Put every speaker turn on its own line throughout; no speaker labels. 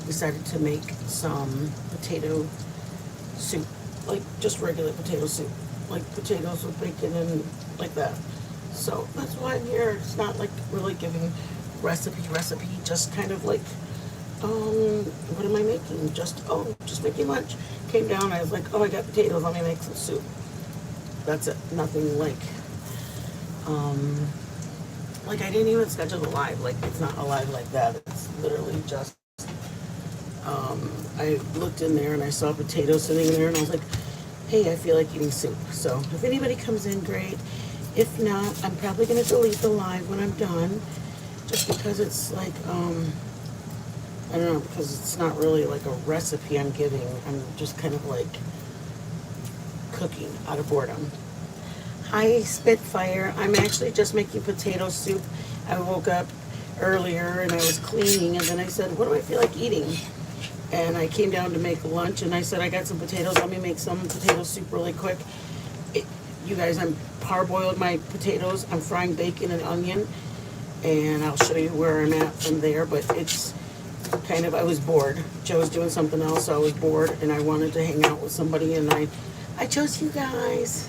decided to make some potato soup, like just regular potato soup, like potatoes with bacon and like that. So that's why I'm here. It's not like really giving recipe, just kind of like, what am I making? Just making lunch. Came down, I was like, oh, I got potatoes, let me make some soup. That's it. Nothing like I didn't even schedule a live. Like it's not a live like that. It's literally just, I looked in there and I saw potatoes sitting in there and I was like, hey, I feel like eating soup. So if anybody comes in, great. If not, I'm probably gonna delete the live when I'm done, just because it's like, I don't know, because it's not really like a recipe I'm giving. I'm just kind of like cooking out of boredom. Hi, Spitfire. I'm actually just making potato soup. I woke up earlier and I was cleaning, and then I said, what do I feel like eating? And I came down to make lunch, and I said, I got some potatoes. Let me make some potato soup really quick. You guys, I'm parboiled my potatoes. I'm frying bacon and onion, and I'll show you where I'm at from there. But it's kind of, I was bored. Joe was doing something else, so I was bored, and I wanted to hang out with somebody, and I chose you guys.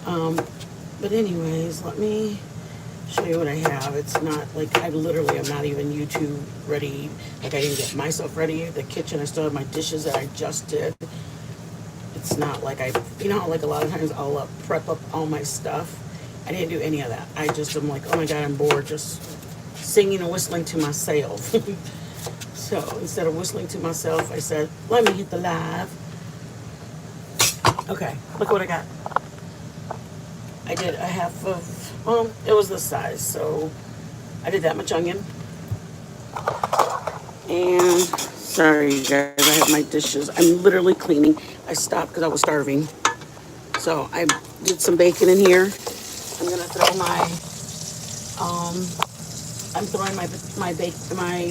But anyways, let me show you what I have. It's not like, I literally am not even YouTube ready. Like I didn't get myself ready. The kitchen, I still have my dishes that I just did. It's not like like a lot of times I'll prep up all my stuff. I didn't do any of that. I just am like, oh my God, I'm bored just singing and whistling to myself. So instead of whistling to myself, I said, let me hit the live. Okay, look what I got. I did a half of, well, it was this size, so I did that much onion. And, sorry you guys, I have my dishes. I'm literally cleaning. I stopped because I was starving. So I did some bacon in here. I'm gonna throw I'm throwing my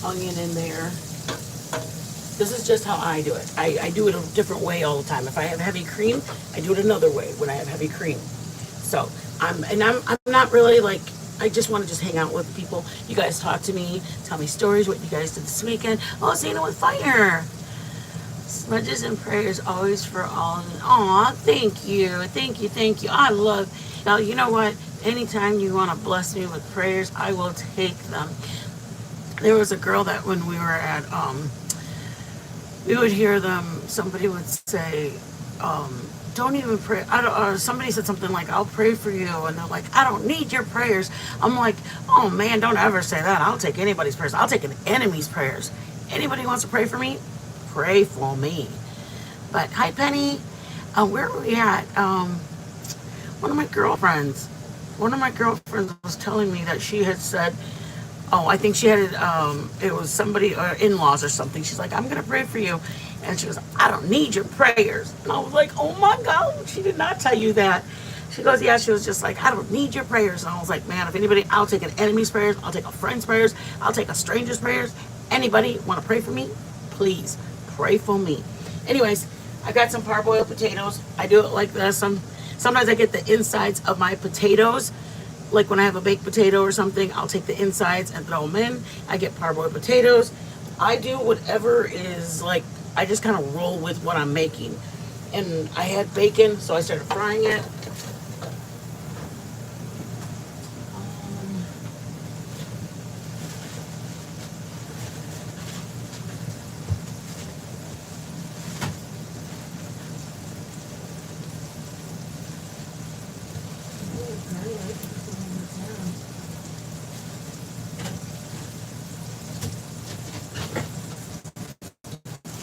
onion in there. This is just how I do it. I do it a different way all the time. If I have heavy cream, I do it another way when I have heavy cream. So I'm not really like, I just want to just hang out with people. You guys talk to me, tell me stories, what you guys did this weekend. Oh, Zena with fire. Smudges and prayers always for all. Aw, thank you. I love, now you know what? Anytime you want to bless me with prayers, I will take them. There was a girl that when we were at, we would hear them, somebody would say, don't even pray. Somebody said something like, I'll pray for you. And they're like, I don't need your prayers. I'm like, oh man, don't ever say that. I'll take anybody's prayers. I'll take an enemy's prayers. Anybody wants to pray for me? Pray for me. But hi, Penny. Where are we at? One of my girlfriends was telling me that she had said, oh, I think she had it was somebody, in-laws or something. She's like, I'm going to pray for you. And she goes, I don't need your prayers. And I was like, oh my God, she did not tell you that. She goes, yeah, she was just like, I don't need your prayers. And I was like, man, if anybody, I'll take an enemy's prayers. I'll take a friend's prayers. I'll take a stranger's prayers. Anybody want to pray for me? Please pray for me. Anyways, I got some parboiled potatoes. I do it like this. Sometimes I get the insides of my potatoes. Like when I have a baked potato or something, I'll take the insides and throw them in. I get parboiled potatoes. I do whatever is like, I just kind of roll with what I'm making. And I had bacon, so I started frying it.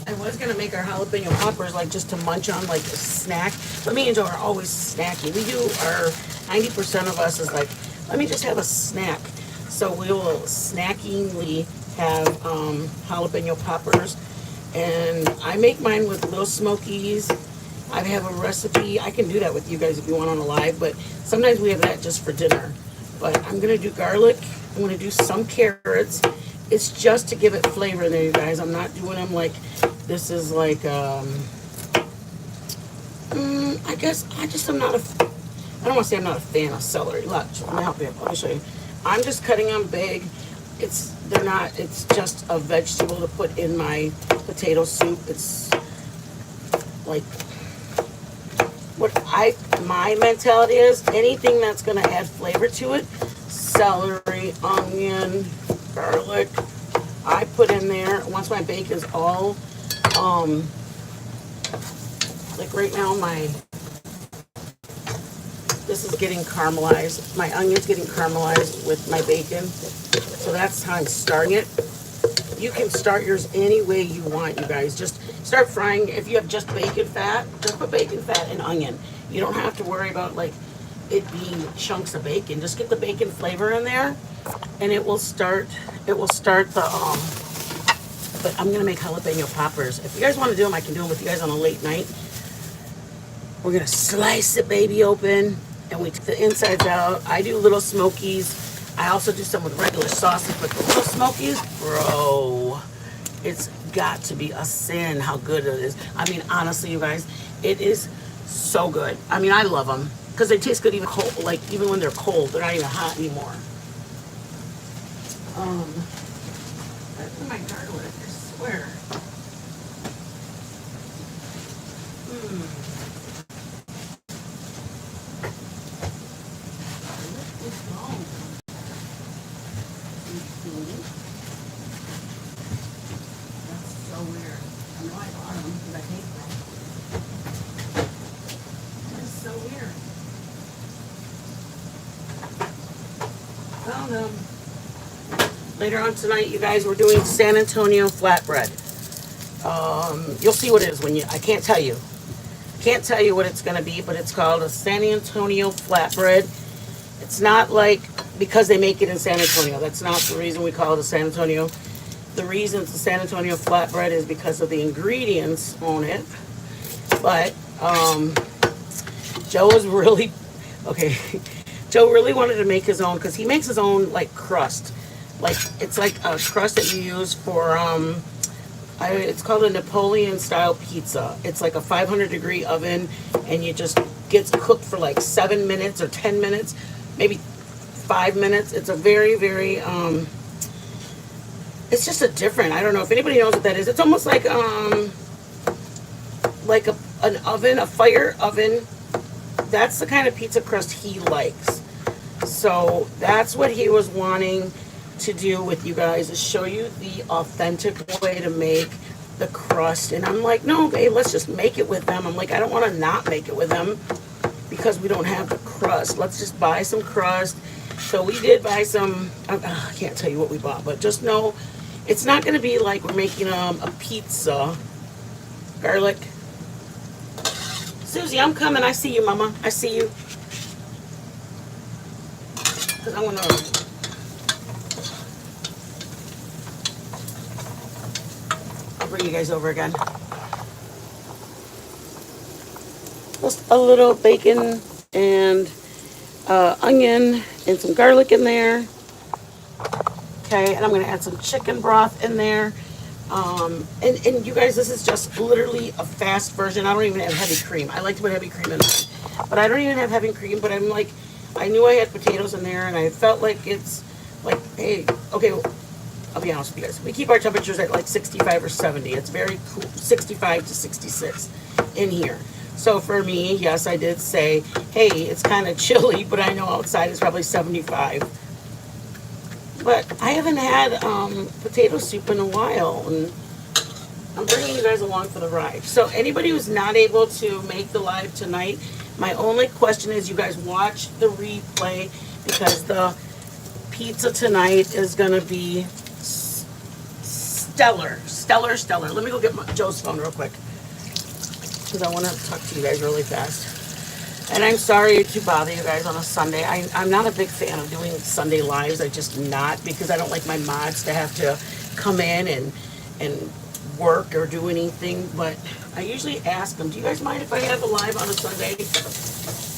I was gonna make our jalapeno poppers like just to munch on like a snack, but me and Joe are always snacking. We do our 90% of us is like, let me just have a snack. So we will snackingly have jalapeno poppers, and I make mine with Little Smokies. I have a recipe. I can do that with you guys if you want on a live, but sometimes we have that just for dinner. But I'm gonna do garlic. I'm gonna do some carrots. It's just to give it flavor in there, you guys. I'm not doing them like, this is like, I guess I just am not a, I don't want to say I'm not a fan of celery. Look, let me help you. Let me show you. I'm just cutting them big. they're not, it's just a vegetable to put in my potato soup. It's like what my mentality is, anything that's going to add flavor to it, celery, onion, garlic, I put in there. Once my bacon's all, um, like right now, this is getting caramelized. My onion's getting caramelized with my bacon. So that's how I'm starting it. You can start yours any way you want, you guys. Just start frying. If you have just bacon fat, just put bacon fat and onion. You don't have to worry about like it being chunks of bacon. Just get the bacon flavor in there and it will start the but I'm gonna make jalapeno poppers. If you guys want to do them, I can do them with you guys on a late night. We're gonna slice the baby open and we take the insides out. I do little smokies. I also do some with regular sausage, but the little smokies, bro, it's got to be a sin how good it is. I mean, honestly, you guys, it is so good. I mean, I love them because they taste good even cold, like even when they're cold, they're not even hot anymore. That's my garlic, I swear. Later on tonight, you guys, we're doing San Antonio flatbread. You'll see what it is when you. I can't tell you. Can't tell you what it's going to be, but it's called a San Antonio flatbread. It's not like because they make it in San Antonio. That's not the reason we call it a San Antonio. The reason it's a San Antonio flatbread is because of the ingredients on it. But Joe is really okay. Joe really wanted to make his own because he makes his own like crust. Like it's like a crust that you use for it's called a Napoleon style pizza. It's like a 500-degree oven and you just gets cooked for like 7 minutes or 10 minutes, maybe 5 minutes. It's a very, very it's just a different, I don't know if anybody knows what that is. It's almost like an oven, a fire oven. That's the kind of pizza crust he likes. So that's what he was wanting to do with you guys, is show you the authentic way to make the crust. And I'm like, no, babe, let's just make it with them. I'm like, I don't want to not make it with them because we don't have the crust. Let's just buy some crust. So we did buy some, I can't tell you what we bought, but just know it's not going to be like we're making a pizza. Garlic. Susie, I'm coming. I see you, Mama. I see you. Because I want to... I'll bring you guys over again. Just a little bacon and onion and some garlic in there. Okay, and I'm going to add some chicken broth in there. And you guys, this is just literally a fast version. I don't even have heavy cream. I like to put heavy cream in mine. But I don't even have heavy cream, but I'm like, I knew I had potatoes in there, and I felt like it's like, hey, okay, I'll be honest with you guys. We keep our temperatures at like 65 or 70. It's very cool, 65 to 66 in here. So for me, yes, I did say, hey, it's kind of chilly, but I know outside it's probably 75. But I haven't had potato soup in a while, and I'm bringing you guys along for the ride. So anybody who's not able to make the live tonight, my only question is you guys watch the replay, because the pizza tonight is going to be stellar. Let me go get Joe's phone real quick, because I want to talk to you guys really fast. And I'm sorry to bother you guys on a Sunday. I'm not a big fan of doing Sunday lives. I just not, because I don't like my mods to have to come in and work or do anything. But I usually ask them, do you guys mind if I have a live on a Sunday?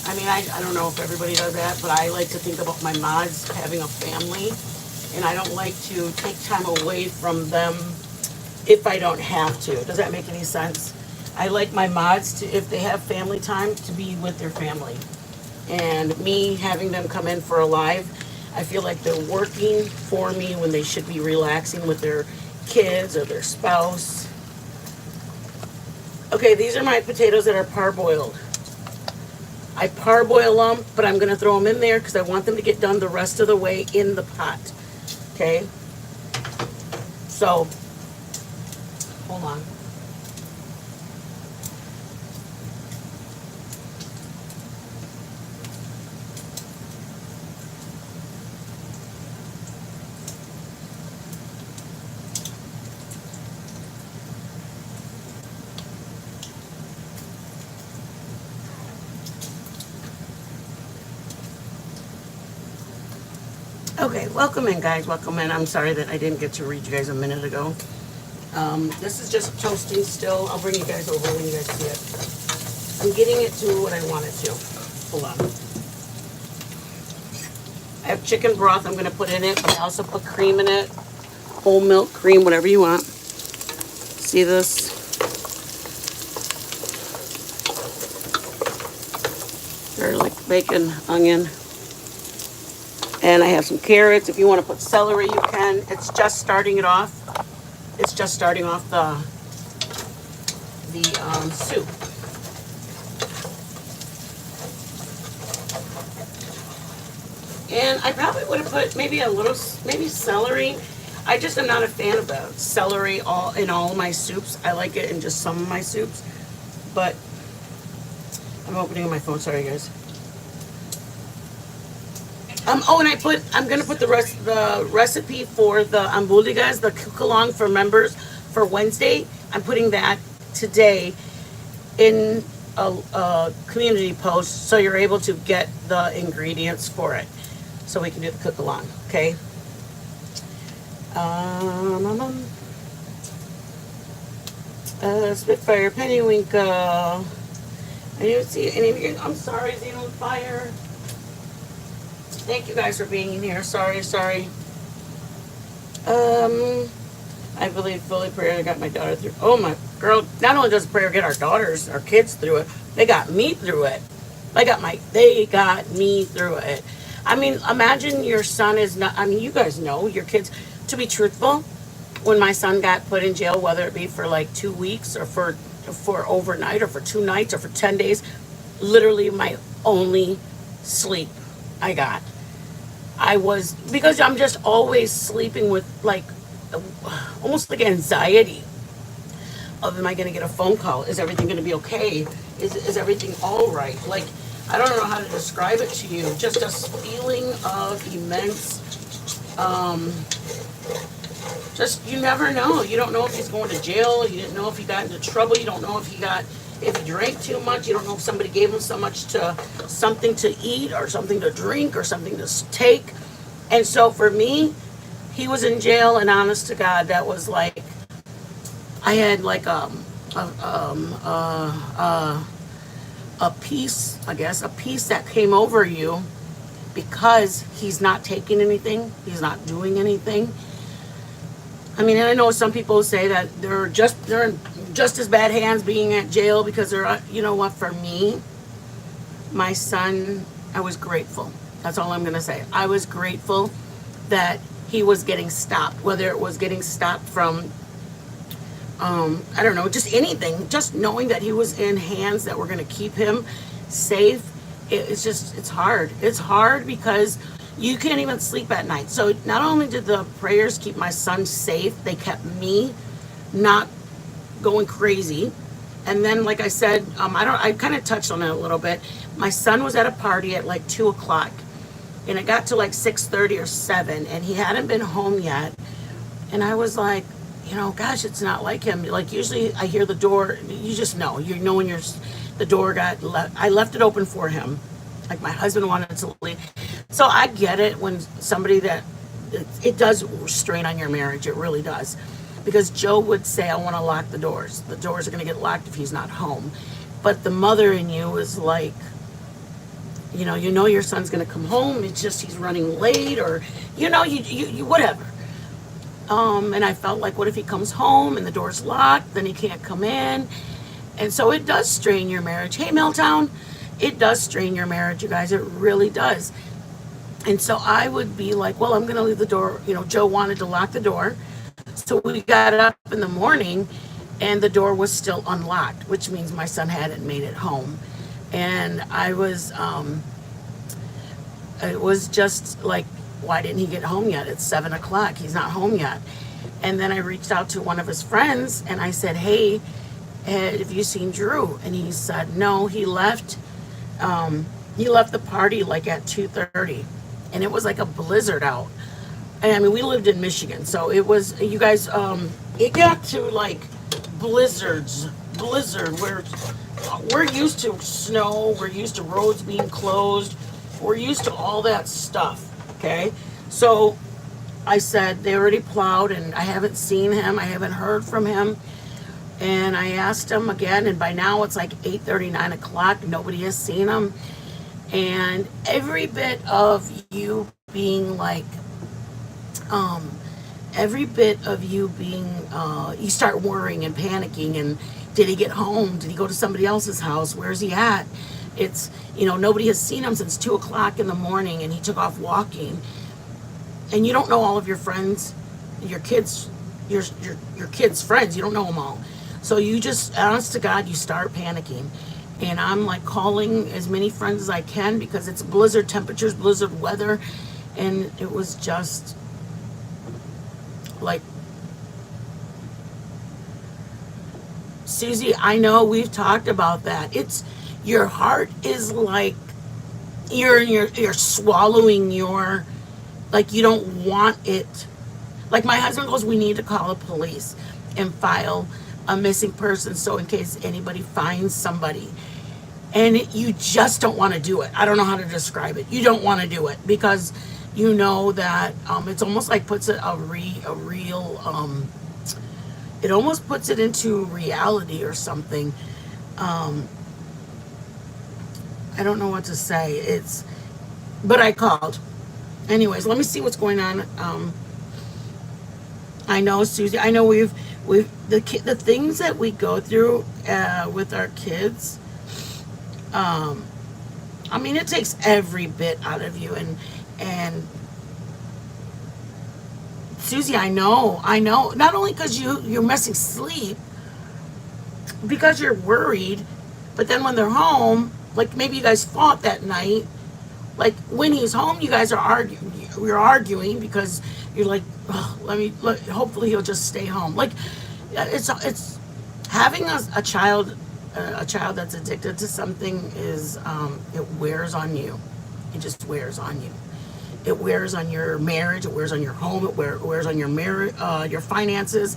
I mean, I don't know if everybody does that, but I like to think about my mods having a family. And I don't like to take time away from them if I don't have to. Does that make any sense? I like my mods to, if they have family time, to be with their family. And me having them come in for a live, I feel like they're working for me when they should be relaxing with their kids or their spouse. Okay, these are my potatoes that are parboiled. I parboil them, but I'm going to throw them in there because I want them to get done the rest of the way in the pot. Okay? So, hold on. Okay, welcome in, guys. Welcome in. I'm sorry that I didn't get to read you guys a minute ago. This is just toasting still. I'll bring you guys over when you guys see it. I'm getting it to what I want it to. Hold on. I have chicken broth I'm going to put in it, but I also put cream in it. Whole milk, cream, whatever you want. See this? Garlic, bacon, onion. And I have some carrots. If you want to put celery, you can. It's just starting it off. It's just starting off the soup. And I probably would have put maybe a little, maybe celery. I just am not a fan of the celery in all of my soups. I like it in just some of my soups. But I'm opening my phone. Sorry, guys. Oh, and I'm gonna put the recipe for the ambuldigas, the cook-along for members for Wednesday. I'm putting that today in a community post, so you're able to get the ingredients for it, so we can do the cook-along. Okay. Spitfire, Pennywinkle. I didn't see any of you. I'm sorry, Xeno Fire. Thank you guys for being in here. Sorry. I believe fully prayer got my daughter through. Oh my girl! Not only does prayer get our kids through it, they got me through it. They got me through it. I mean, imagine your son is not. I mean, you guys know your kids. To be truthful, when my son got put in jail, whether it be for like 2 weeks or for overnight or for 2 nights or for 10 days, literally my only sleep I got. Because I'm just always sleeping with like almost like anxiety of, am I going to get a phone call? Is everything going to be okay? Is everything all right? Like, I don't know how to describe it to you. Just a feeling of immense, just, you never know. You don't know if he's going to jail. You didn't know if he got into trouble. You don't know if he drank too much. You don't know if somebody gave him something to eat or something to drink or something to take. And so for me, he was in jail, and honest to God, that was like, I had like a peace, I guess, a peace that came over you because he's not taking anything. He's not doing anything. I mean, and I know some people say that they're in just as bad hands being at jail because they're, you know what, for me, my son, I was grateful. That's all I'm going to say. I was grateful that he was getting stopped, whether it was getting stopped from, I don't know, just anything, just knowing that he was in hands that were going to keep him safe. It's hard. It's hard because you can't even sleep at night. So not only did the prayers keep my son safe, they kept me not going crazy. And then, like I said, I kind of touched on it a little bit. My son was at a party at like 2 o'clock, and it got to like 6:30 or 7, and he hadn't been home yet. And I was like, gosh, it's not like him. Like, usually I hear the door, you just know, when the door got left. I left it open for him. Like, my husband wanted to leave. So I get it when somebody it does strain on your marriage. It really does. Because Joe would say, I want to lock the doors. The doors are going to get locked if he's not home. But the mother in you is like, you know your son's going to come home. It's just he's running late, or, you whatever. And I felt like, what if he comes home and the door's locked? Then he can't come in. And so it does strain your marriage. Hey, Milltown, it does strain your marriage, you guys. It really does. And so I would be like, well, I'm going to leave the door. You know, Joe wanted to lock the door. So we got up in the morning and the door was still unlocked, which means my son hadn't made it home. And it was just like, why didn't he get home yet? It's 7 o'clock. He's not home yet. And then I reached out to one of his friends and I said, hey, have you seen Drew? And he said, no, he left the party like at 2:30, and it was like a blizzard out. And I mean, we lived in Michigan, so it was, you guys, it got to like blizzard where we're used to snow, we're used to roads being closed, we're used to all that stuff. Okay, so I said they already plowed, and I haven't seen him, I haven't heard from him. And I asked him again, and by now it's like 8:30, 9 o'clock. Nobody has seen him. And every bit of you being like, every bit of you being, you start worrying and panicking. And did he get home? Did he go to somebody else's house? Where's he at? It's, nobody has seen him since 2 o'clock in the morning, and he took off walking. And you don't know all of your friends, your kids, your kids' friends. You don't know them all. So you just, honest to God, you start panicking. And I'm like calling as many friends as I can because it's blizzard temperatures, blizzard weather. And it was just like, Susie, I know we've talked about that. It's, your heart is like, you're swallowing your, like you don't want it. Like my husband goes, we need to call the police and file a missing person, so in case anybody finds somebody. And you just don't want to do it. I don't know how to describe it. You don't want to do it because you know that it's almost like puts it it almost puts it into reality or something. I don't know what to say. But I called. Anyways, let me see what's going on. I know, Susie. I know we've the things that we go through with our kids. I mean, it takes every bit out of you, and Susie, I know. Not only because you're missing sleep, because you're worried, but then when they're home, like maybe you guys fought that night. Like when he's home, you guys are arguing. We're arguing because you're like, oh, hopefully he'll just stay home. Like it's having a child that's addicted to something is it wears on you. It just wears on you. It wears on your marriage. It wears on your home. It wears on your your finances.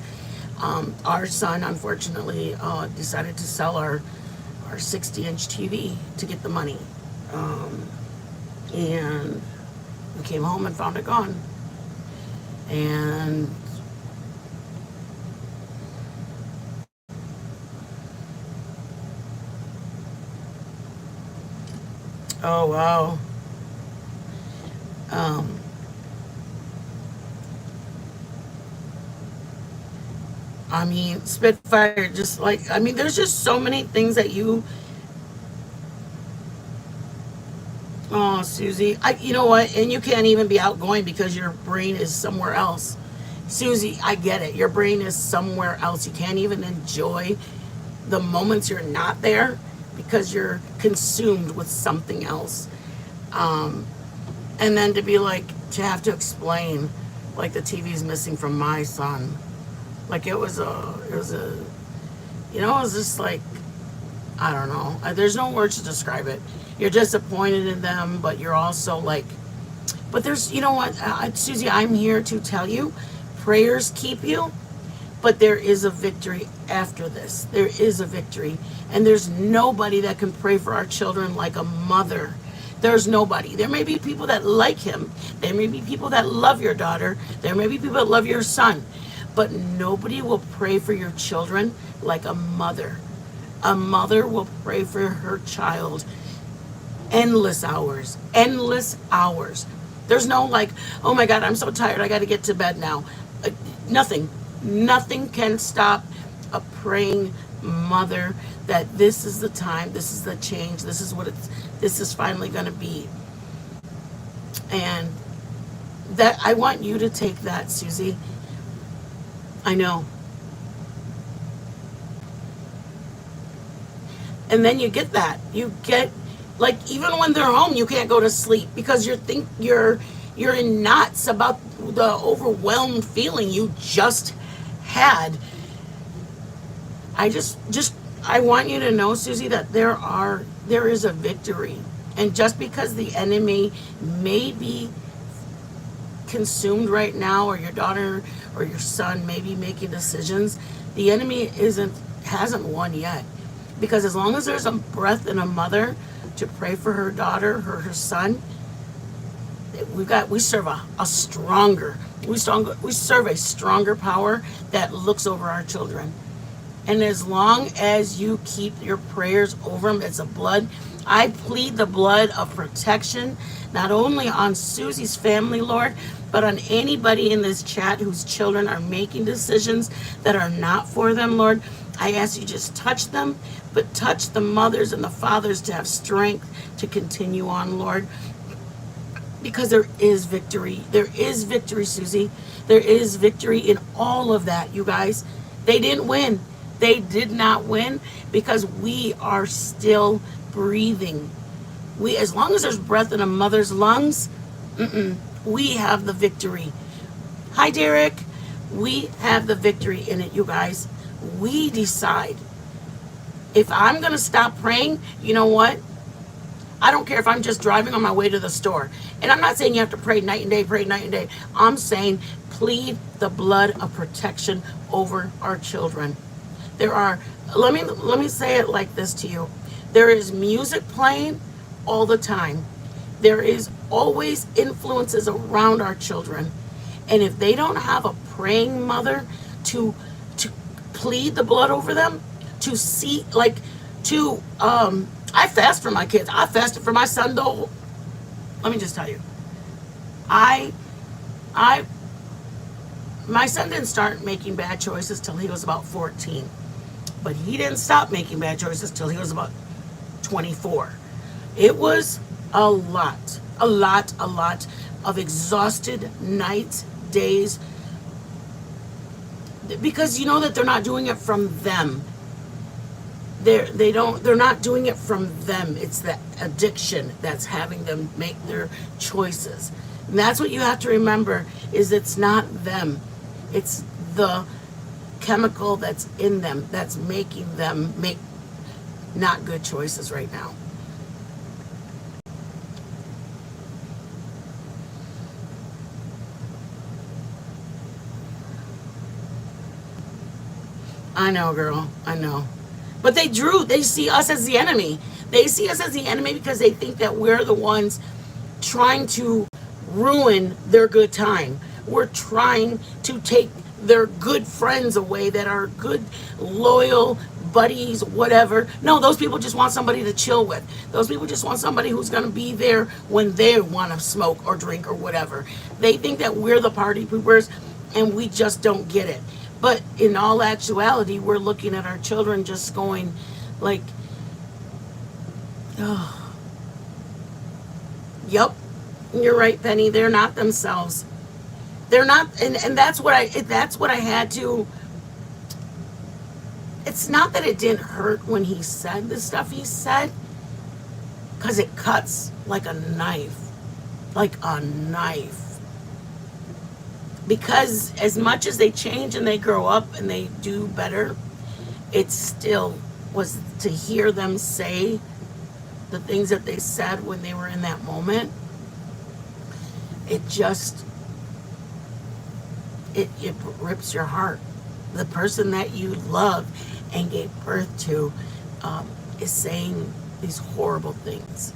Our son, unfortunately, decided to sell our 60-inch TV to get the money, and we came home and found it gone. And oh wow. I mean, Spitfire, just like, I mean, there's just so many things that oh, Susie, you know what? And you can't even be outgoing because your brain is somewhere else. Susie, I get it. Your brain is somewhere else. You can't even enjoy the moments you're not there because you're consumed with something else. And then to be like, to have to explain, like the TV's missing from my son. Like it was a, it was just like, I don't know. There's no words to describe it. You're disappointed in them, but you're also like, but there's, you know what, Susie, I'm here to tell you, prayers keep you, but there is a victory after this. There is a victory. And there's nobody that can pray for our children like a mother. There's nobody. There may be people that like him. There may be people that love your daughter. There may be people that love your son. But nobody will pray for your children like a mother. A mother will pray for her child endless hours. Endless hours. There's no like, oh my God, I'm so tired, I got to get to bed now. Nothing. Nothing can stop a praying mother that this is the time, this is the change, this is what this is finally going to be. And that, I want you to take that, Susie. I know. And then you get that. You get, like, even when they're home, you can't go to sleep because you're in knots about the overwhelmed feeling you just had. I want you to know, Susie, that there is a victory. And just because the enemy may be consumed right now, or your daughter or your son may be making decisions, the enemy hasn't won yet. Because as long as there's a breath in a mother to pray for her daughter, her son, we serve a stronger, we serve a stronger power that looks over our children. And as long as you keep your prayers over them, it's a blood. I plead the blood of protection, not only on Susie's family, Lord, but on anybody in this chat whose children are making decisions that are not for them, Lord. I ask you just touch them, but touch the mothers and the fathers to have strength to continue on, Lord. Because there is victory. There is victory, Susie. There is victory in all of that, you guys. They didn't win. They did not win because we are still breathing. As long as there's breath in a mother's lungs, we have the victory. Hi, Derek. We have the victory in it, you guys. We decide. If I'm going to stop praying, you know what? I don't care if I'm just driving on my way to the store. And I'm not saying you have to pray night and day, pray night and day. I'm saying plead the blood of protection over our children. Let me say it like this to you. There is music playing all the time. There is always influences around our children. And if they don't have a praying mother to plead the blood over them, to see, I fast for my kids. I fasted for my son though. Let me just tell you. My son didn't start making bad choices till he was about 14. But he didn't stop making bad choices till he was about 24. It was a lot of exhausted nights, days, because you know that they're not doing it from them. They're not doing it from them. It's the addiction that's having them make their choices. And that's what you have to remember, is it's not them. It's the chemical that's in them that's making them make not good choices right now. I know, girl. I know. But they see us as the enemy. They see us as the enemy because they think that we're the ones trying to ruin their good time. We're trying to take their good friends away that are good, loyal buddies, whatever. No, those people just want somebody to chill with. Those people just want somebody who's going to be there when they want to smoke or drink or whatever. They think that we're the party poopers, and we just don't get it. But in all actuality, we're looking at our children just going like, oh, yep, you're right, Penny. They're not themselves. They're not, and that's what I had to. It's not that it didn't hurt when he said the stuff he said, because it cuts like a knife. Because as much as they change and they grow up and they do better, it still was to hear them say the things that they said when they were in that moment. It just, it rips your heart. The person that you love and gave birth to is saying these horrible things.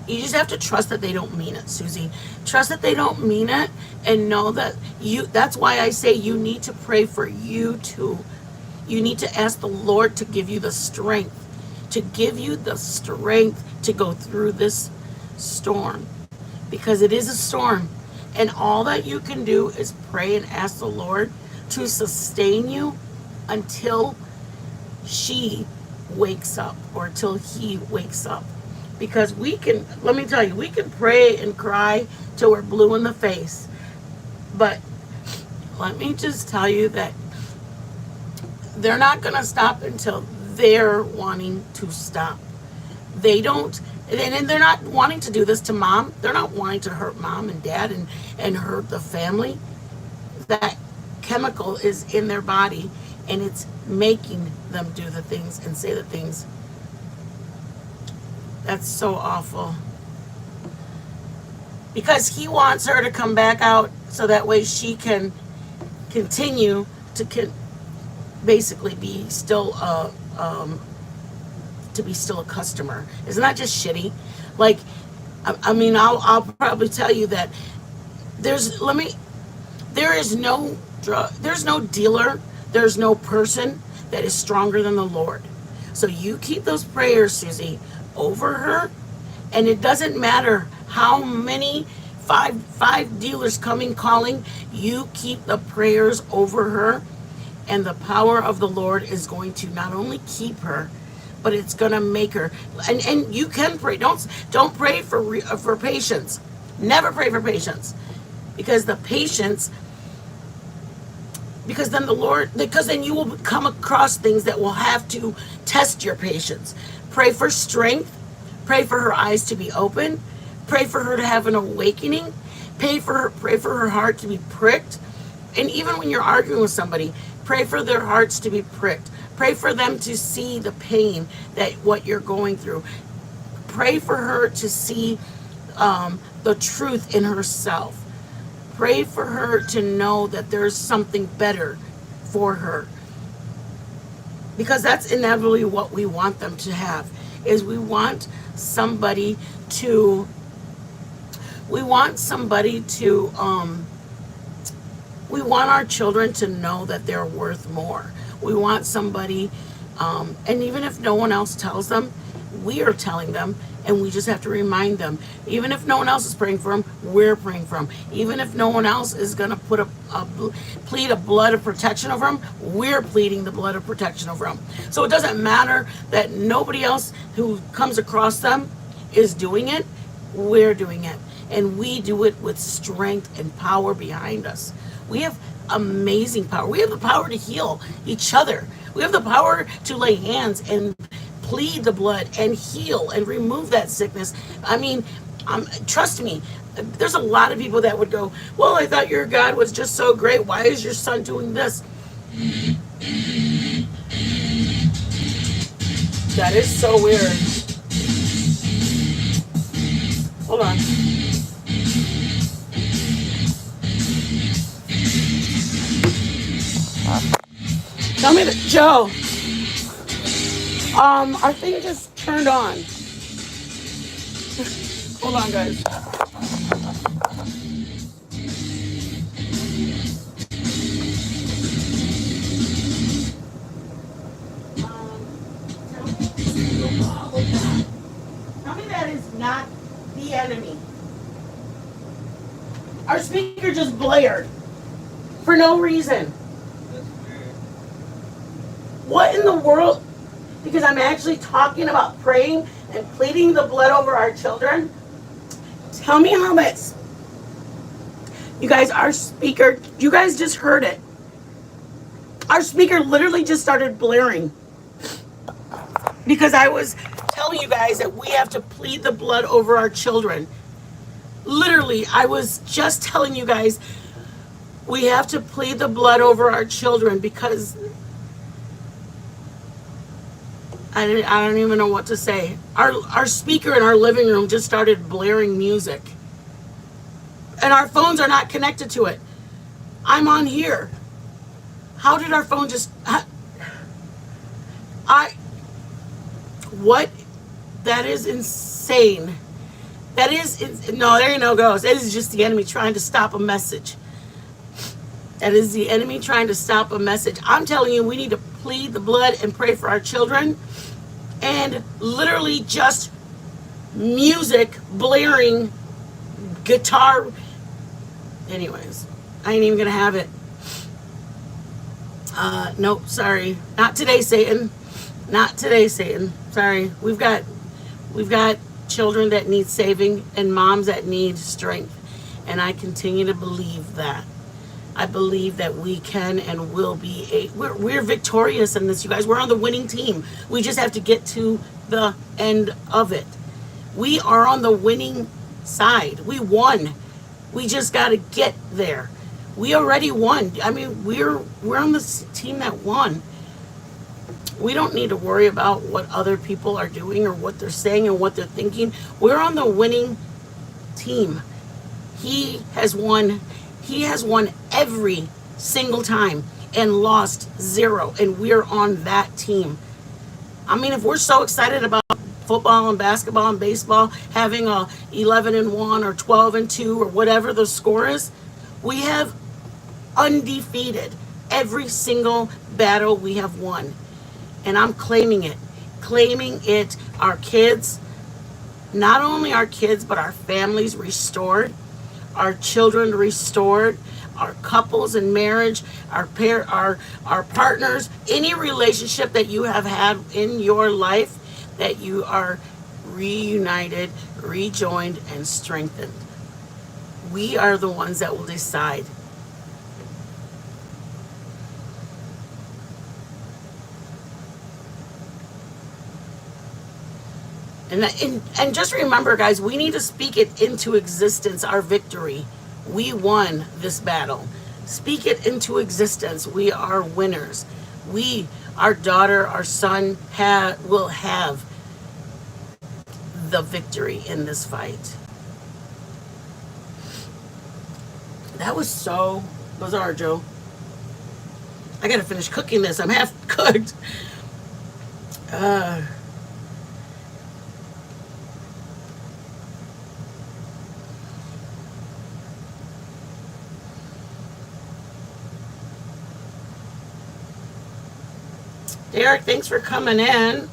You just have to trust that they don't mean it, Susie. Trust that they don't mean it, and know that that's why I say you need to pray for you too. You need to ask the Lord to give you the strength, to go through this storm, because it is a storm. And all that you can do is pray and ask the Lord to sustain you until she wakes up, or until he wakes up. because we can, let me tell you, we can pray and cry till we're blue in the face. But let me just tell you that they're not going to stop until they're wanting to stop. They don't, and they're not wanting to do this to mom. They're not wanting to hurt mom and dad and hurt the family. That chemical is in their body, and it's making them do the things and say the things. That's so awful. Because he wants her to come back out so that way she can continue to basically be still to be still a customer. Isn't that just shitty? Like, I mean, I'll probably tell you that there is no drug, there's no dealer, there's no person that is stronger than the Lord. So you keep those prayers, Susie, over her, and it doesn't matter how many five dealers coming calling, you keep the prayers over her, and the power of the Lord is going to not only keep her, but it's going to make her. And you can pray. Don't pray for patience. Never pray for patience, because the patience. Because then you will come across things that will have to test your patience. Pray for strength. Pray for her eyes to be open. Pray for her to have an awakening. Pray for her heart to be pricked. And even when you're arguing with somebody, pray for their hearts to be pricked. Pray for them to see the pain that what you're going through. Pray for her to see the truth in herself. Pray for her to know that there's something better for her. Because that's inevitably what we want them to have, is we want somebody to we want our children to know that they're worth more. We want somebody, and even if no one else tells them, we are telling them, and we just have to remind them. Even if no one else is praying for them, we're praying for them. Even if no one else is going to plead a blood of protection over them, we're pleading the blood of protection over them. So it doesn't matter that nobody else who comes across them is doing it, we're doing it. And we do it with strength and power behind us. We have amazing power. We have the power to heal each other. We have the power to lay hands and plead the blood and heal and remove that sickness. I mean, trust me, there's a lot of people that would go, well, I thought your God was just so great. Why is your son doing this? That is so weird. Hold on. Tell me that, Joe. Our thing just turned on. Hold on, guys. Tell me that is not the enemy. Our speaker just blared for no reason. What in the world? Because I'm actually talking about praying and pleading the blood over our children. Tell me how that's. You guys, our speaker, you guys just heard it. Our speaker literally just started blaring. Because I was telling you guys that we have to plead the blood over our children. Literally, I was just telling you guys we have to plead the blood over our children because I don't even know what to say. Our speaker in our living room just started blaring music. And our phones are not connected to it. I'm on here. How did our phone just... What? That is insane. That is... No, there you no goes. That is just the enemy trying to stop a message. That is the enemy trying to stop a message. I'm telling you, we need to plead the blood and pray for our children. And literally just music blaring, guitar. Anyways, I ain't even gonna have it. Nope, sorry. Not today, Satan. Not today, Satan. Sorry. We've got children that need saving and moms that need strength. And I continue to believe that. I believe that we can and will be we're victorious in this, you guys. We're on the winning team. We just have to get to the end of it. We are on the winning side. We won. We just got to get there. We already won. I mean, we're on the team that won. We don't need to worry about what other people are doing or what they're saying and what they're thinking. We're on the winning team. He has won. He has won every single time and lost 0. And we're on that team. I mean, if we're so excited about football and basketball and baseball having a 11-1 or 12-2 or whatever the score is, we have undefeated every single battle we have won. And I'm claiming it. Claiming it. Our kids, not only our kids, but our families restored, our children restored, our couples in marriage, our partners, any relationship that you have had in your life, that you are reunited, rejoined, and strengthened. We are the ones that will decide. And just remember, guys, we need to speak it into existence, our victory. We won this battle. Speak it into existence. We are winners. We, our daughter, our son, will have the victory in this fight. That was so bizarre, Joe. I gotta finish cooking this. I'm half cooked. Derek, thanks for coming in.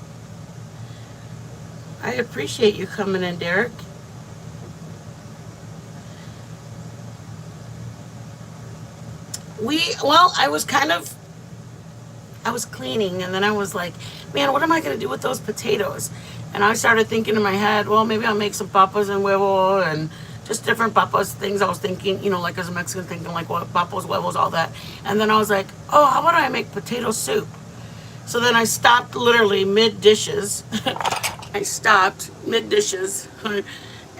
I appreciate you coming in, Derek. I was cleaning, and then I was like, man, what am I going to do with those potatoes? And I started thinking in my head, well, maybe I'll make some papas and huevo and just different papas, things I was thinking, like as a Mexican, thinking like what papas, huevos, all that. And then I was like, oh, how about I make potato soup? So then I stopped literally mid-dishes. I stopped mid-dishes,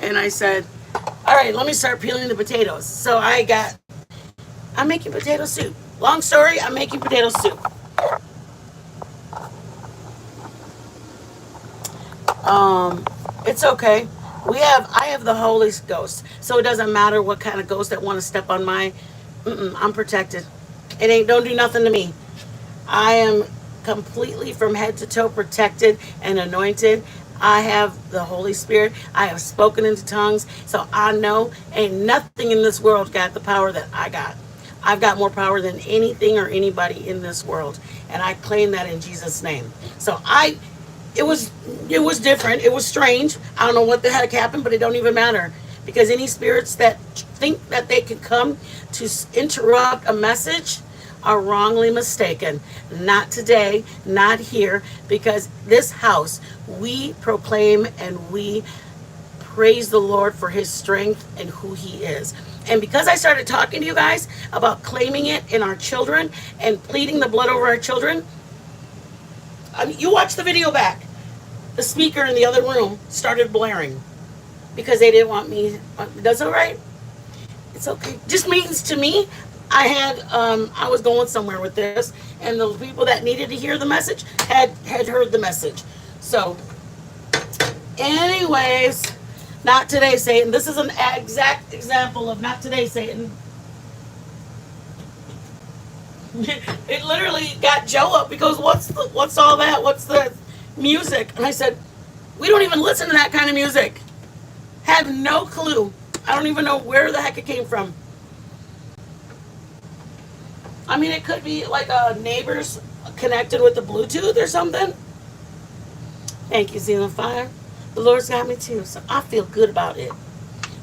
and I said, all right, let me start peeling the potatoes. So I'm making potato soup. Long story, I'm making potato soup. It's okay. I have the Holy Ghost, so it doesn't matter what kind of ghost that want to step on I'm protected. Don't do nothing to me. I am completely from head to toe protected and anointed. I have the Holy Spirit. I have spoken into tongues, so I know ain't nothing in this world got the power that I got. I've got more power than anything or anybody in this world, and I claim that in Jesus' name. So it was different. It was strange. I don't know what the heck happened, but it don't even matter, because any spirits that think that they can come to interrupt a message are wrongly mistaken. Not today, not here, because this house, we proclaim and we praise the Lord for his strength and who he is. And because I started talking to you guys about claiming it in our children and pleading the blood over our children, you watch the video back. The speaker in the other room started blaring because they didn't want me. That's all right. It's okay. Just means to me, I was going somewhere with this, and the people that needed to hear the message had heard the message. So, anyways, not today, Satan. This is an exact example of not today, Satan. It literally got Joe up because what's all that? What's the music? And I said, we don't even listen to that kind of music. Had no clue. I don't even know where the heck it came from. I mean, it could be like a neighbor's connected with the Bluetooth or something. Thank you, Zealand Fire. The Lord's got me too, so I feel good about it.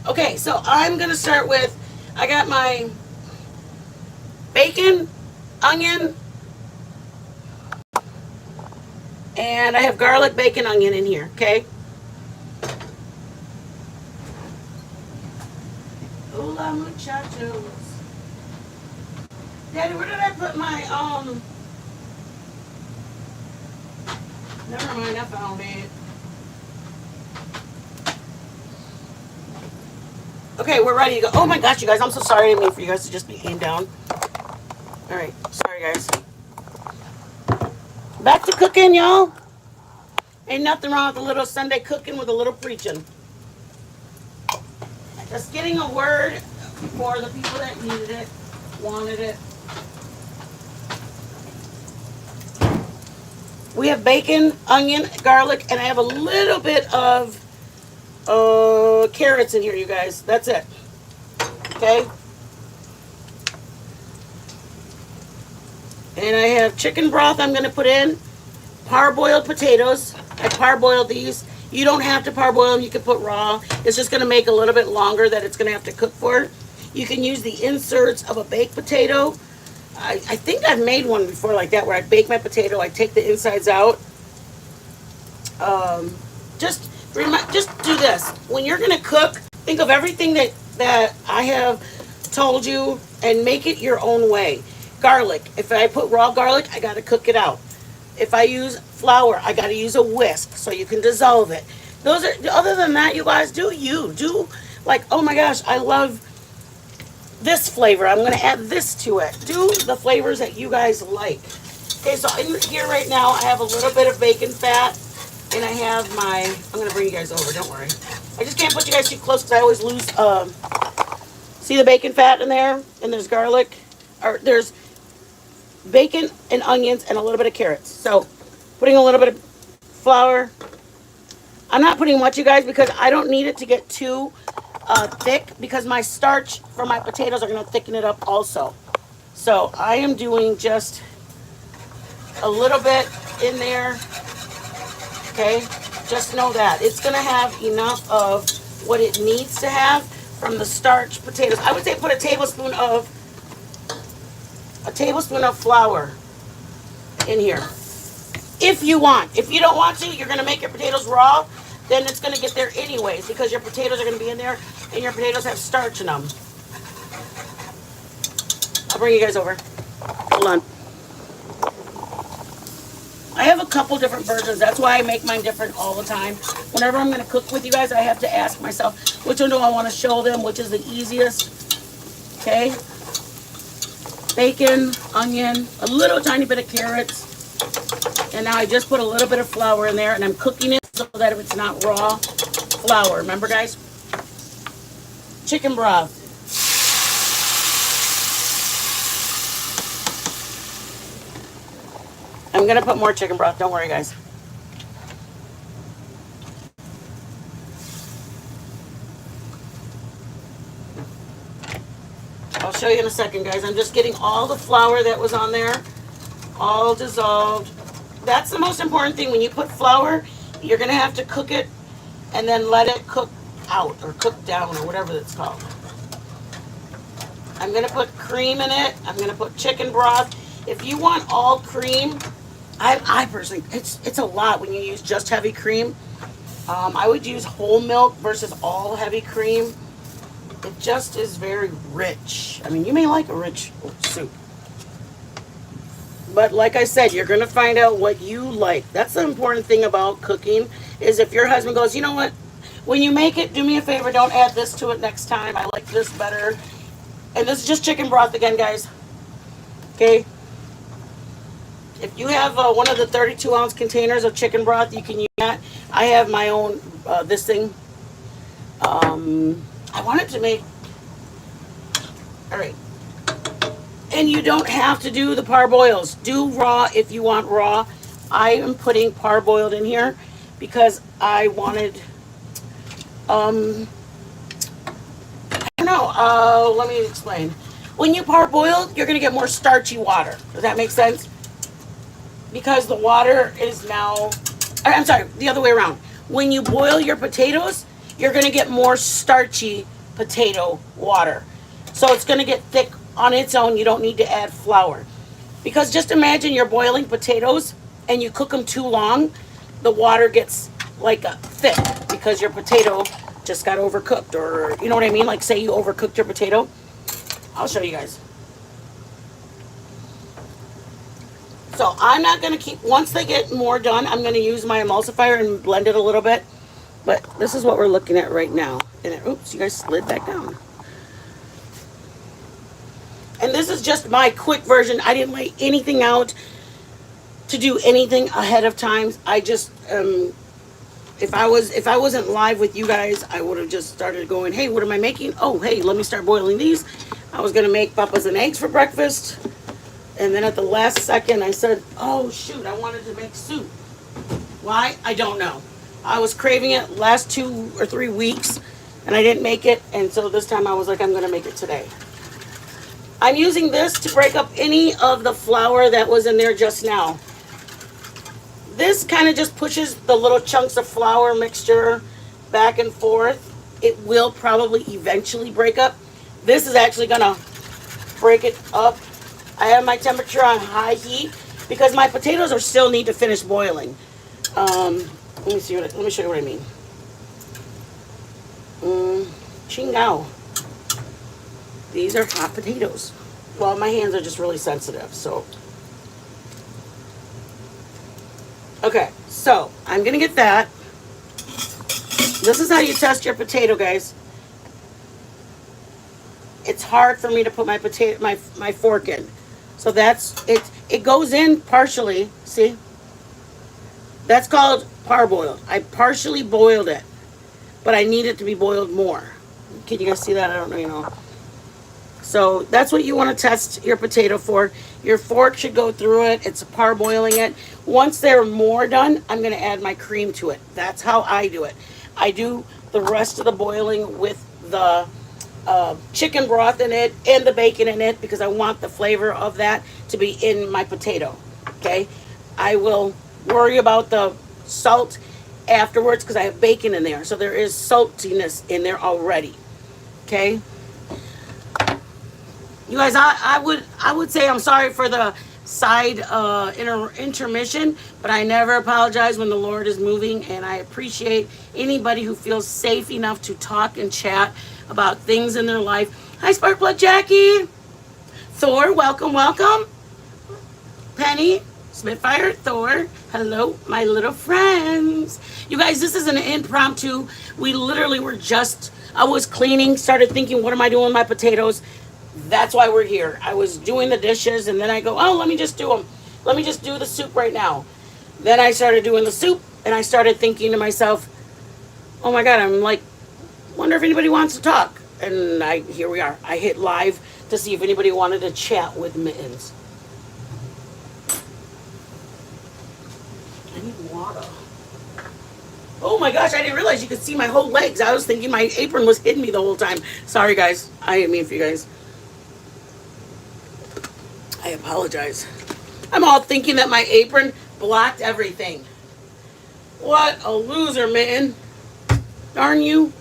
Okay, so I'm going to start with, I got my bacon, onion, and I have garlic, bacon, onion in here, okay? Hola, muchachos. Daddy, where did I put my, never mind, I found it. Okay, we're ready to go. Oh my gosh, you guys, I'm so sorry. I didn't mean for you guys to just be aimed down. All right, sorry, guys. Back to cooking, y'all. Ain't nothing wrong with a little Sunday cooking with a little preaching. Just getting a word for the people that needed it, wanted it. We have bacon, onion, garlic, and I have a little bit of carrots in here, you guys. That's it. Okay? And I have chicken broth I'm going to put in. Parboiled potatoes. I parboiled these. You don't have to parboil them. You can put raw. It's just going to make a little bit longer that it's going to have to cook for. You can use the inserts of a baked potato. I think I've made one before like that where I bake my potato. I take the insides out. Just do this. When you're going to cook, think of everything that I have told you and make it your own way. Garlic. If I put raw garlic, I got to cook it out. If I use flour, I got to use a whisk so you can dissolve it. Other than that, you guys, do like, oh my gosh, I love this flavor. I'm going to add this to it. Do the flavors that you guys like. Okay, so in here right now, I have a little bit of bacon fat, and I have I'm going to bring you guys over, don't worry. I just can't put you guys too close because I always lose, see the bacon fat in there? And there's garlic, or there's bacon and onions and a little bit of carrots. So putting a little bit of flour. I'm not putting much, you guys, because I don't need it to get too thick because my starch for my potatoes are going to thicken it up also. So I am doing just a little bit in there. Okay, just know that it's going to have enough of what it needs to have from the starch potatoes. I would say put a tablespoon of flour in here if you want. If you don't want to, you're going to make your potatoes raw, then it's going to get there anyways because your potatoes are going to be in there and your potatoes have starch in them. I'll bring you guys over. Hold on. I have a couple different versions. That's why I make mine different all the time. Whenever I'm going to cook with you guys, I have to ask myself, which one do I want to show them, which is the easiest. Okay. Bacon, onion, a little tiny bit of carrots. And now I just put a little bit of flour in there, and I'm cooking it so that if it's not raw flour. Remember, guys? Chicken broth. I'm going to put more chicken broth. Don't worry, guys. I'll show you in a second, guys. I'm just getting all the flour that was on there, all dissolved. That's the most important thing. When you put flour, you're going to have to cook it and then let it cook out or cook down or whatever it's called. I'm going to put cream in it. I'm going to put chicken broth. If you want all cream, I personally, it's a lot when you use just heavy cream. I would use whole milk versus all heavy cream. It just is very rich. I mean, you may like a rich soup. But like I said, you're going to find out what you like. That's the important thing about cooking, is if your husband goes, you know what, when you make it, do me a favor, don't add this to it next time. I like this better. And this is just chicken broth again, guys. Okay? If you have one of the 32-ounce containers of chicken broth, you can use that. I have my own, this thing. I wanted to make, all right. And you don't have to do the parboils. Do raw if you want raw. I am putting parboiled in here because I wanted, I don't know, let me explain. When you parboil, you're going to get more starchy water. Does that make sense? Because the water is now, I'm sorry, the other way around. When you boil your potatoes, you're going to get more starchy potato water. So it's going to get thick on its own. You don't need to add flour. Because just imagine you're boiling potatoes and you cook them too long, the water gets like thick because your potato just got overcooked, or you know what I mean? Like say you overcooked your potato. I'll show you guys. So I'm not going to keep, once they get more done, I'm going to use my emulsifier and blend it a little bit. But this is what we're looking at right now. And it, oops, you guys slid back down. And this is just my quick version. I didn't lay anything out to do anything ahead of time. I just, if I wasn't live with you guys, I would have just started going, hey, what am I making? Oh, hey, let me start boiling these. I was going to make papas and eggs for breakfast. And then at the last second, I said, oh, shoot, I wanted to make soup. Why? I don't know. I was craving it last 2 or 3 weeks, and I didn't make it. And so this time I was like, I'm going to make it today. I'm using this to break up any of the flour that was in there just now. This kind of just pushes the little chunks of flour mixture back and forth. It will probably eventually break up. This is actually going to break it up. I have my temperature on high heat because my potatoes are still need to finish boiling. Let me show you what I mean. Chingao. These are hot potatoes. Well, my hands are just really sensitive, so. Okay, so I'm gonna get that. This is how you test your potato, guys. It's hard for me to put my fork in. So that's it. It goes in partially. See? That's called parboiled. I partially boiled it, but I need it to be boiled more. Can you guys see that? I don't know, you know. So that's what you want to test your potato for. Your fork should go through it. It's parboiling it. Once they're more done, I'm going to add my cream to it. That's how I do it. I do the rest of the boiling with the chicken broth in it and the bacon in it because I want the flavor of that to be in my potato. Okay, I will worry about the salt afterwards because I have bacon in there, so there is saltiness in there already. Okay, you guys, I would say I'm sorry for the side intermission, but I never apologize when the Lord is moving, and I appreciate anybody who feels safe enough to talk and chat about things in their life. Hi, Sparkplug Jackie. Thor, welcome, welcome. Penny, Spitfire, Thor, hello, my little friends. You guys, this is an impromptu. We literally were just, I was cleaning, started thinking, what am I doing with my potatoes? That's why we're here. I was doing the dishes, and then I go, oh, let me just do them. Let me just do the soup right now. Then I started doing the soup, and I started thinking to myself, oh my God, I'm like, wonder if anybody wants to talk. And here we are. I hit live to see if anybody wanted to chat with Mittens. I need water. Oh my gosh, I didn't realize you could see my whole legs. I was thinking my apron was hitting me the whole time. Sorry guys, I didn't mean for you guys. I apologize. I'm all thinking that my apron blocked everything. What a loser, Mitten. Darn you.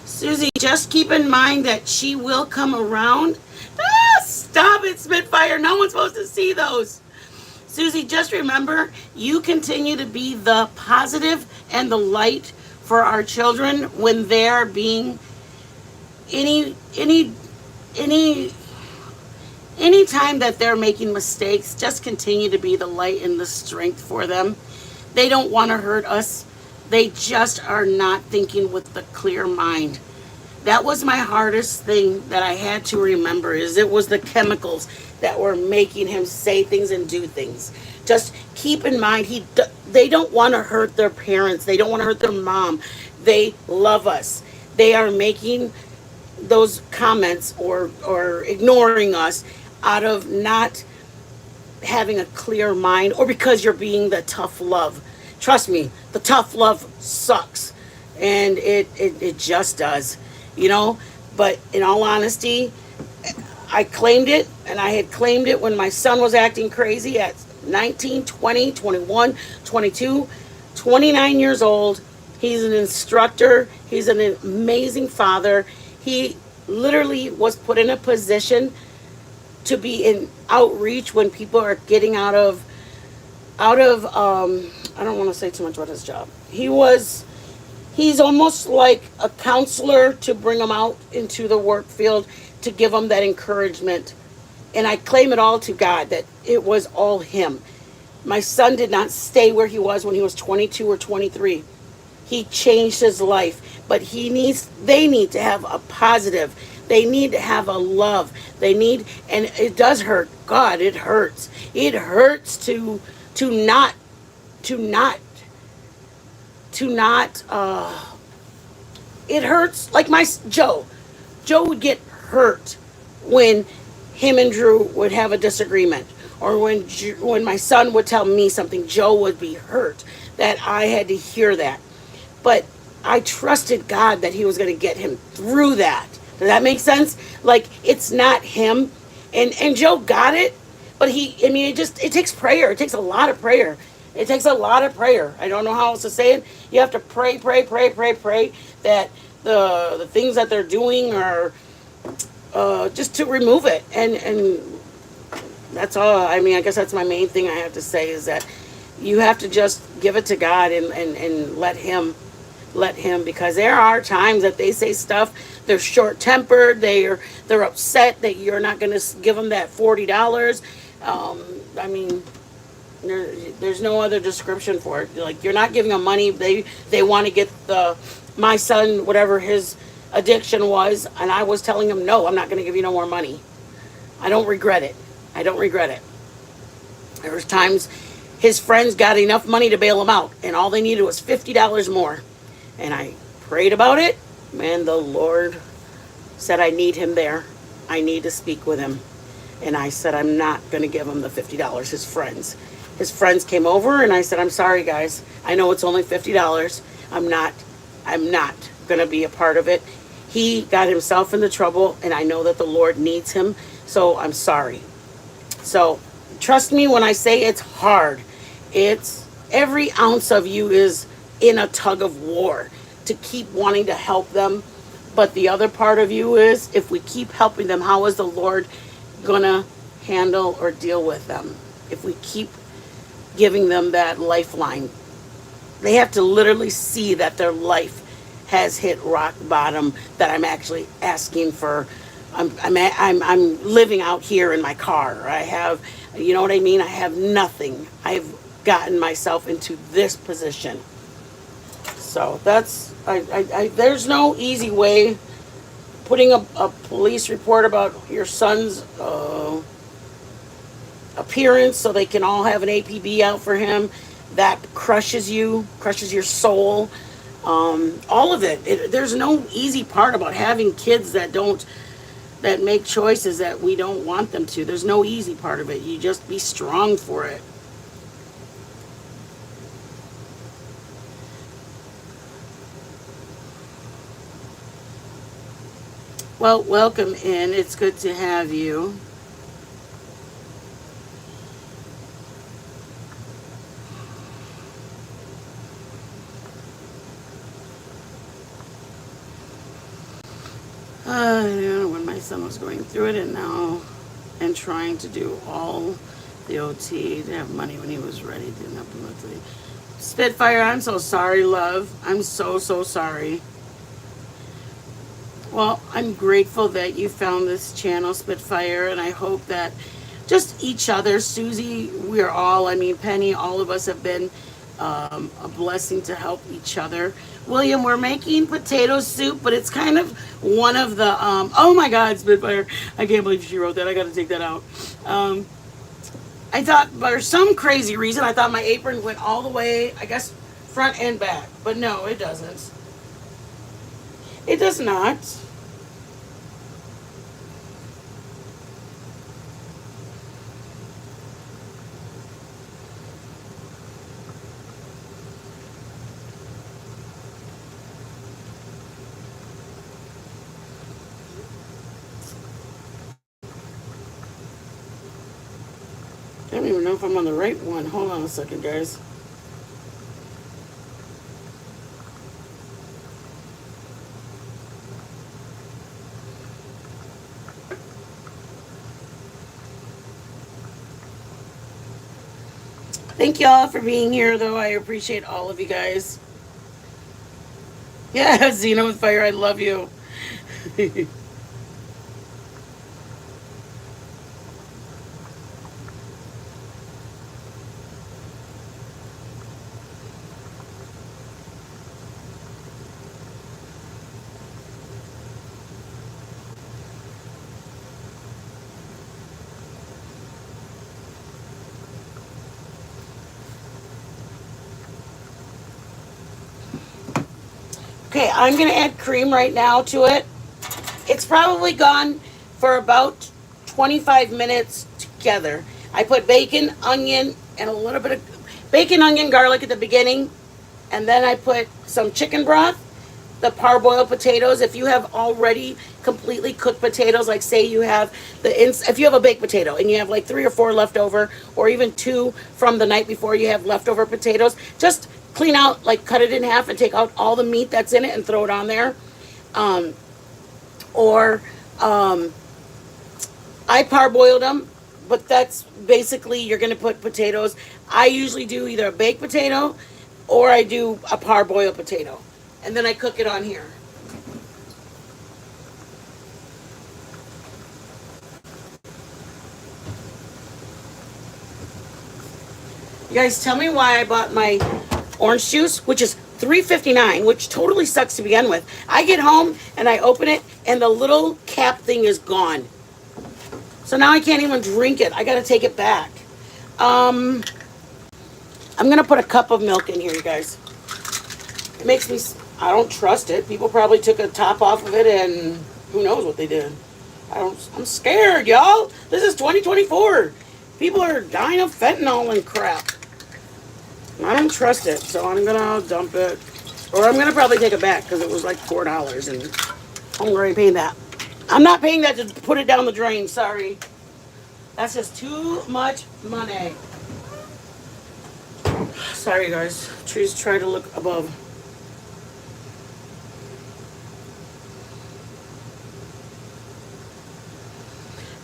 Susie, just keep in mind that she will come around. Ah, stop it, Spitfire. No one's supposed to see those. Susie, just remember, you continue to be the positive and the light for our children when they're being any time that they're making mistakes. Just continue to be the light and the strength for them. They don't want to hurt us. They just are not thinking with a clear mind. That was my hardest thing that I had to remember, is it was the chemicals that were making him say things and do things. Just keep in mind, they don't want to hurt their parents. They don't want to hurt their mom. They love us. They are making those comments or ignoring us out of not having a clear mind, or because you're being the tough love. Trust me, the tough love sucks, and it just does, you know. But in all honesty, I claimed it, and I had claimed it when my son was acting crazy at 19, 20, 21, 22, 29 years old. He's an instructor. He's an amazing father. He literally was put in a position to be in outreach when people are getting out of I don't want to say too much about his job. He's almost like a counselor to bring them out into the work field, to give them that encouragement. And I claim it all to God that it was all him. My son did not stay where he was when he was 22 or 23. He changed his life, but they need to have a positive. They need to have a love. And it does hurt. God, it hurts. It hurts to not to not to not it hurts like my Joe would get hurt when him and Drew would have a disagreement, or when my son would tell me something. Joe would be hurt that I had to hear that, but I trusted God that he was going to get him through that. Does that make sense? Like, it's not him, and Joe got it, but it takes prayer. It takes a lot of prayer. It takes a lot of prayer. I don't know how else to say it. You have to pray, pray, pray, pray, pray that the things that they're doing are just to remove it. And that's all. I mean, I guess that's my main thing I have to say, is that you have to just give it to God and let him, because there are times that they say stuff. They're short tempered. They're upset that you're not going to give them that $40. I mean, there's no other description for it. Like, you're not giving them money. They want to get my son, whatever his addiction was, and I was telling him, no, I'm not going to give you no more money. I don't regret it. I don't regret it. There was times his friends got enough money to bail him out, and all they needed was $50 more. And I prayed about it. Man, the Lord said, I need him there. I need to speak with him. And I said, I'm not going to give him the $50. His friends came over, and I said, I'm sorry, guys. I know it's only $50. I'm not going to be a part of it. He got himself into trouble, and I know that the Lord needs him. So I'm sorry. So trust me when I say it's hard. It's every ounce of you is in a tug of war to keep wanting to help them. But the other part of you is, if we keep helping them, how is the Lord gonna handle or deal with them? If we keep giving them that lifeline, they have to literally see that their life has hit rock bottom, that I'm actually asking for. I'm living out here in my car. I have, you know what I mean? I have nothing. I've gotten myself into this position. So that's, there's no easy way. Putting a police report about your son's appearance so they can all have an APB out for him, that crushes you, crushes your soul. All of it. There's no easy part about having kids that make choices that we don't want them to. There's no easy part of it. You just be strong for it. Well, welcome in. It's good to have you. When my son was going through it, and trying to do all the OT to have money when he was ready, didn't have monthly. Spitfire, I'm so sorry, love. I'm so sorry. Well, I'm grateful that you found this channel, Spitfire, and I hope that just each other, Susie, we're all, Penny, all of us have been a blessing to help each other. William, we're making potato soup, but it's kind of one of the, oh my God, Spitfire, I can't believe she wrote that. I got to take that out. I thought, for some crazy reason, I thought my apron went all the way, I guess, front and back, but no, it doesn't. It does not. I don't even know if I'm on the right one. Hold on a second, guys. Thank y'all for being here, though. I appreciate all of you guys. Yeah, Xena with fire. I love you. Okay, I'm gonna add cream right now to it. It's probably gone for about 25 minutes together. I put bacon, onion, and a little bit of bacon, onion, garlic at the beginning, and then I put some chicken broth, the parboiled potatoes. If you have already completely cooked potatoes, like say you have if you have a baked potato and you have like 3 or 4 left over, or even 2 from the night before, you have leftover potatoes, just clean out, like cut it in half and take out all the meat that's in it and throw it on there. Um, or I parboiled them, but that's basically you're gonna put potatoes. I usually do either a baked potato or I do a parboiled potato, and then I cook it on here. You guys, tell me why I bought my orange juice, which is $3.59, which totally sucks to begin with. I get home and I open it, and the little cap thing is gone. So now I can't even drink it. I got to take it back. I'm going to put a cup of milk in here, you guys. It makes me, I don't trust it. People probably took a top off of it, and who knows what they did. I'm scared, y'all. This is 2024. People are dying of fentanyl and crap. I don't trust it, so I'm going to dump it. Or I'm going to probably take it back because it was like $4, and I'm already paying that. I'm not paying that to put it down the drain, sorry. That's just too much money. Sorry, guys. Trees try to look above.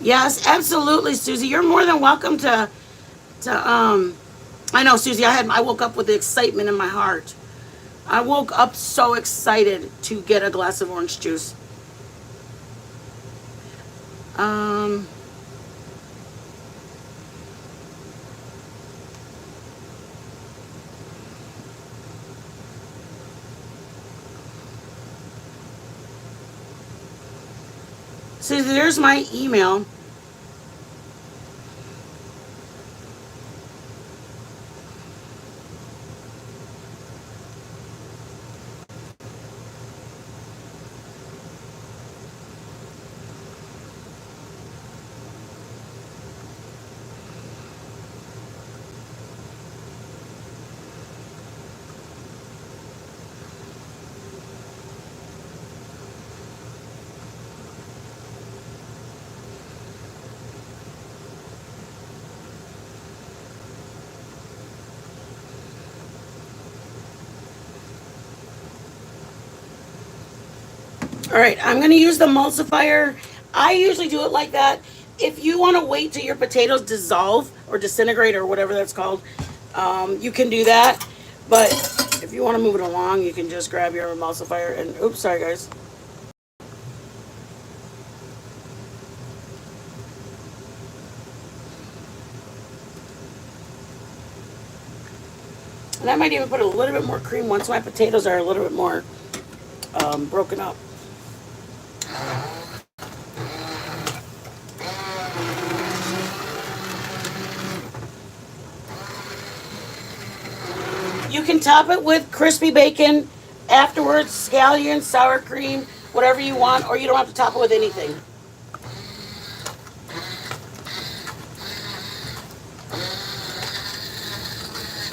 Yes, absolutely, Susie. You're more than welcome to I know, Susie, I woke up with the excitement in my heart. I woke up so excited to get a glass of orange juice. Um, Susie, there's my email. All right, I'm going to use the emulsifier. I usually do it like that. If you want to wait till your potatoes dissolve or disintegrate or whatever that's called, you can do that. But if you want to move it along, you can just grab your emulsifier and, oops, sorry guys. And I might even put a little bit more cream once my potatoes are a little bit more broken up. You can top it with crispy bacon afterwards, scallions, sour cream, whatever you want, or you don't have to top it with anything.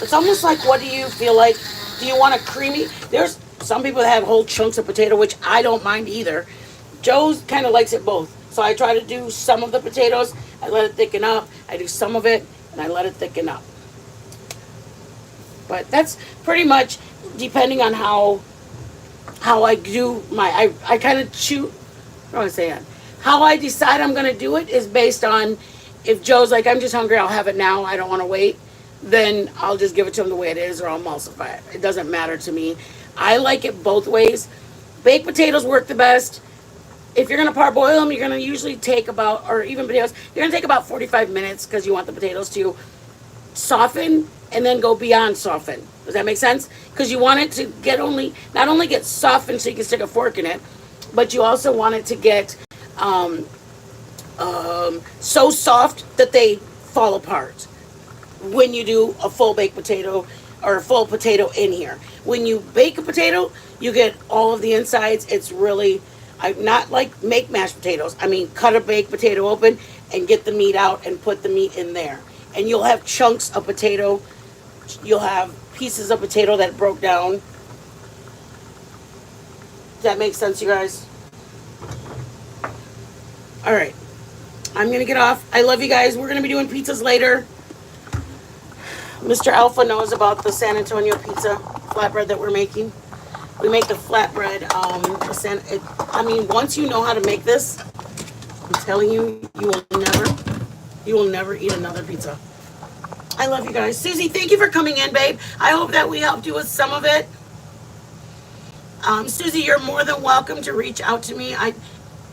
It's almost like, what do you feel like? Do you want a creamy? There's some people that have whole chunks of potato, which I don't mind either. Joe's kind of likes it both. So I try to do some of the potatoes, I let it thicken up. I do some of it, and I let it thicken up. But that's pretty much depending on how I do my, I kind of choose, what do I say that? How I decide I'm going to do it is based on if Joe's like, I'm just hungry, I'll have it now, I don't want to wait. then I'll just give it to them the way it is, or I'll emulsify it. It doesn't matter to me. I like it both ways. Baked potatoes work the best. If you're gonna parboil them, you're gonna usually take about, or even potatoes, you're gonna take about 45 minutes because you want the potatoes to soften and then go beyond soften. Does that make sense? Because you want it to get not only get softened so you can stick a fork in it, but you also want it to get so soft that they fall apart when you do a full baked potato or a full potato in here. When you bake a potato, you get all of the insides. It's really, I not like make mashed potatoes. I mean, cut a baked potato open and get the meat out and put the meat in there. And you'll have chunks of potato. You'll have pieces of potato that broke down. Does that make sense, you guys? All right. I'm going to get off. I love you guys. We're going to be doing pizzas later. Mr. Alpha knows about the San Antonio pizza flatbread that we're making. We make the flatbread. I mean, once you know how to make this, I'm telling you, you will never eat another pizza. I love you guys. Susie, thank you for coming in, babe. I hope that we helped you with some of it. Susie, you're more than welcome to reach out to me.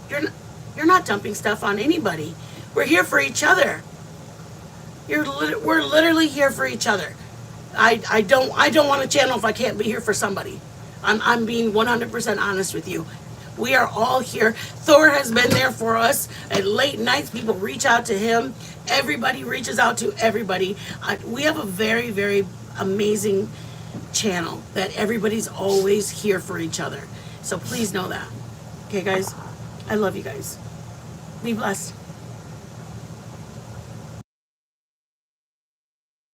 You're not dumping stuff on anybody. We're here for each other. We're literally here for each other. I don't want a channel if I can't be here for somebody. I'm being 100% honest with you. We are all here. Thor has been there for us. At late nights, people reach out to him. Everybody reaches out to everybody. We have a very, very amazing channel that everybody's always here for each other. So please know that. Okay, guys? I love you guys. Be blessed.